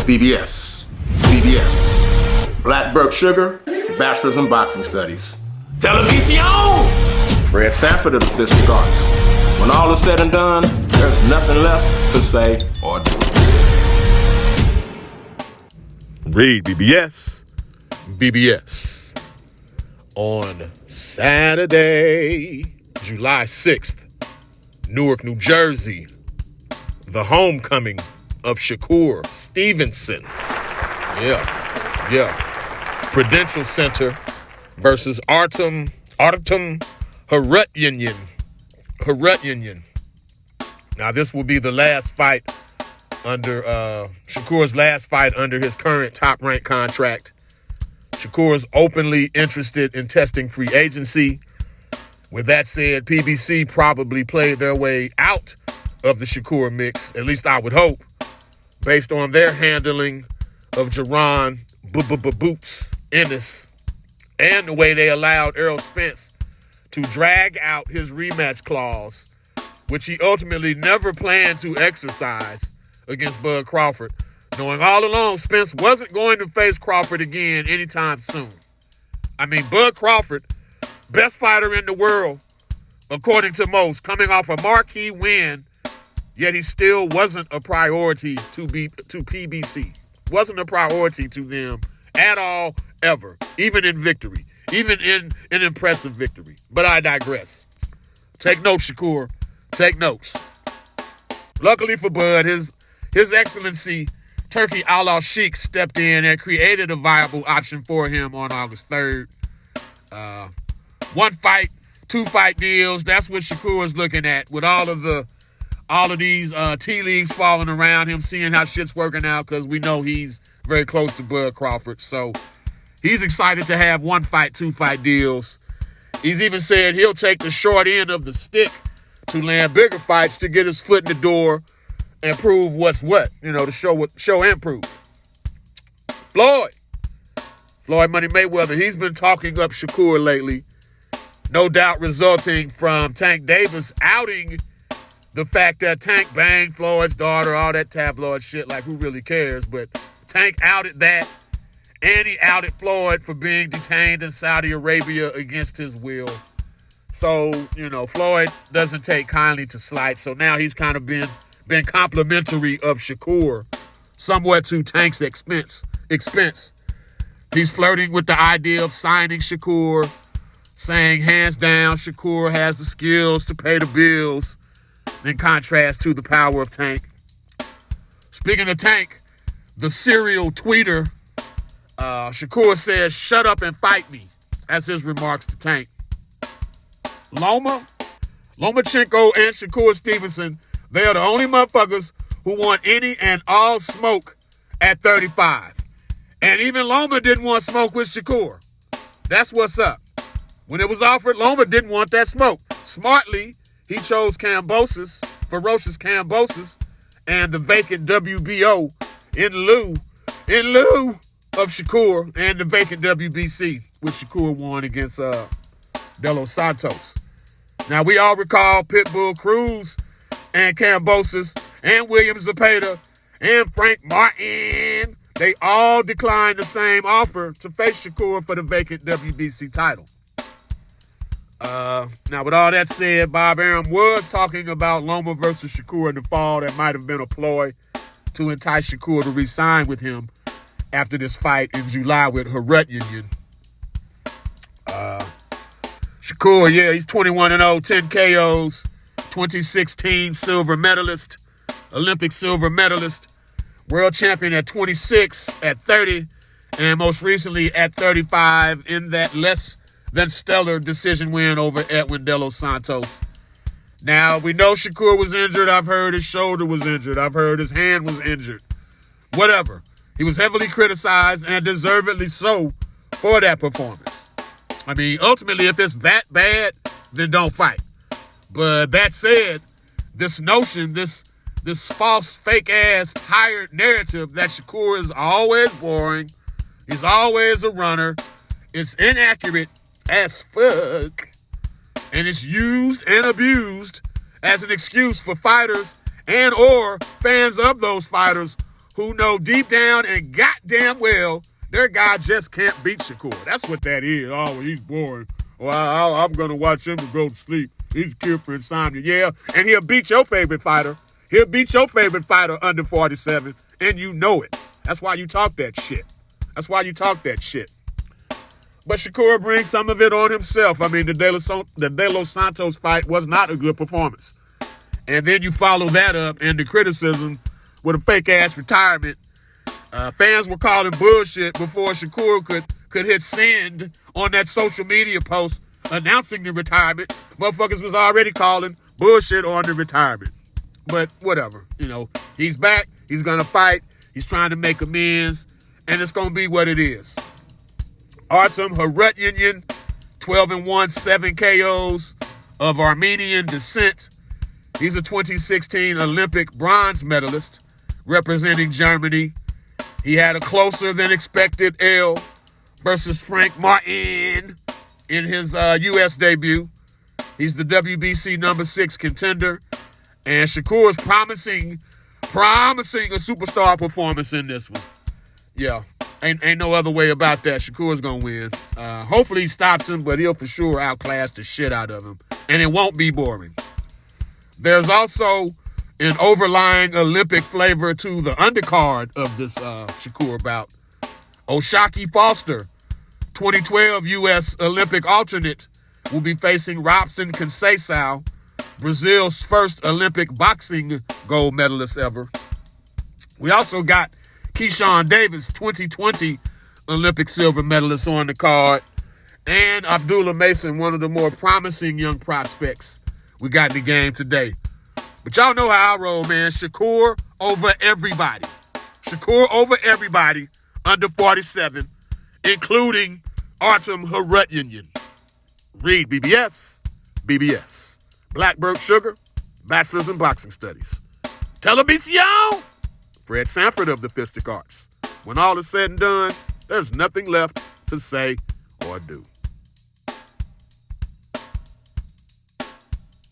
BBS. BBS. Blackberg Sugar, Bachelor's in Boxing Studies. Television! Fred Sanford of the Fistic Arts. When all is said and done, there's nothing left to say or do. REED-BBS. BBS. On Saturday, July 6th, Newark, New Jersey, the homecoming of Shakur Stevenson. Yeah. Prudential Center versus Artem Harutyunyan. Now, this will be the last fight under Shakur's last fight under his current top-ranked contract. Shakur is openly interested in testing free agency. With that said, PBC probably played their way out of the Shakur mix, at least I would hope, based on their handling of Jaron Boops Ennis and the way they allowed Errol Spence to drag out his rematch clause, which he ultimately never planned to exercise against Bud Crawford, knowing all along Spence wasn't going to face Crawford again anytime soon. I mean, Bud Crawford, best fighter in the world, according to most, coming off a marquee win, yet he still wasn't a priority to PBC. Wasn't a priority to them at all, ever, even in victory, even in an impressive victory. But I digress. Take notes, Shakur. Take notes. Luckily for Bud, His Excellency Turkey Allah Sheikh stepped in and created a viable option for him on August 3rd. 1 fight, 2 fight deals. That's what Shakur is looking at with all of these tea leaves falling around him, seeing how shit's working out, because we know he's very close to Bud Crawford. So he's excited to have 1 fight, 2 fight deals. He's even said he'll take the short end of the stick to land bigger fights to get his foot in the door and prove what's what, to show and prove. Floyd Money Mayweather, he's been talking up Shakur lately, no doubt resulting from Tank Davis outing the fact that Tank banged Floyd's daughter, all that tabloid shit, like who really cares? But Tank outed that, and he outed Floyd for being detained in Saudi Arabia against his will. So, Floyd doesn't take kindly to slight, so now he's kind of been complimentary of Shakur, somewhat to Tank's expense. He's flirting with the idea of signing Shakur, saying hands down Shakur has the skills to pay the bills, in contrast to the power of Tank. Speaking of Tank, the serial tweeter, Shakur says, "Shut up and fight me." That's his remarks to Tank. Lomachenko and Shakur Stevenson, they are the only motherfuckers who want any and all smoke at 35. And even Loma didn't want smoke with Shakur. That's what's up. When it was offered, Loma didn't want that smoke. Smartly, he chose ferocious Kambosos, and the vacant WBO in lieu of Shakur, and the vacant WBC, which Shakur won against De Los Santos. Now, we all recall Pitbull Cruz and Kambosos and William Zepeda and Frank Martin. They all declined the same offer to face Shakur for the vacant WBC title. Now, with all that said, Bob Arum was talking about Loma versus Shakur in the fall. That might have been a ploy to entice Shakur to re-sign with him after this fight in July with Harutyunyan. Shakur, he's 21-0, 10 KOs, 2016 silver medalist, Olympic silver medalist, world champion at 26, at 30, and most recently at 35 in that less than stellar decision win over Edwin De Los Santos. Now, we know Shakur was injured. I've heard his shoulder was injured. I've heard his hand was injured. Whatever. He was heavily criticized, and deservedly so, for that performance. I mean, ultimately, if it's that bad, then don't fight. But that said, this notion, this false, fake-ass, tired narrative that Shakur is always boring, he's always a runner, it's inaccurate as fuck, and it's used and abused as an excuse for fighters and or fans of those fighters who know deep down and goddamn well their guy just can't beat Shakur. That's what that is. Oh, he's boring. Well, I'm going to watch him to go to sleep. He's a cure for insomnia. Yeah, and he'll beat your favorite fighter. He'll beat your favorite fighter under 47, and you know it. That's why you talk that shit. But Shakur brings some of it on himself. I mean, the De Los Santos fight was not a good performance. And then you follow that up into criticism with a fake-ass retirement. Fans were calling bullshit before Shakur could hit send on that social media post announcing the retirement. Motherfuckers was already calling bullshit on the retirement. But whatever, he's back. He's going to fight. He's trying to make amends. And it's going to be what it is. Artem Harutyunyan, 12-1, 7 KOs of Armenian descent. He's a 2016 Olympic bronze medalist representing Germany. He had a closer than expected L versus Frank Martin in his U.S. debut. He's the WBC number 6 contender. And Shakur is promising a superstar performance in this one. Yeah, ain't no other way about that. Shakur's going to win. Hopefully he stops him, but he'll for sure outclass the shit out of him. And it won't be boring. There's also an overlying Olympic flavor to the undercard of this Shakur bout. Oshaki Foster, 2012 U.S. Olympic alternate, will be facing Robson Conceição, Brazil's first Olympic boxing gold medalist ever. We also got Keyshawn Davis, 2020 Olympic silver medalist on the card, and Abdullah Mason, one of the more promising young prospects we got in the game today. But y'all know how I roll, man. Shakur over everybody. Shakur over everybody under 47, including Artem Harutyunyan. REED-BBS, BBS. Blackbird Sugar, Bachelor's in Boxing Studies. Televisión! Fred Sanford of the Fistic Arts. When all is said and done, there's nothing left to say or do.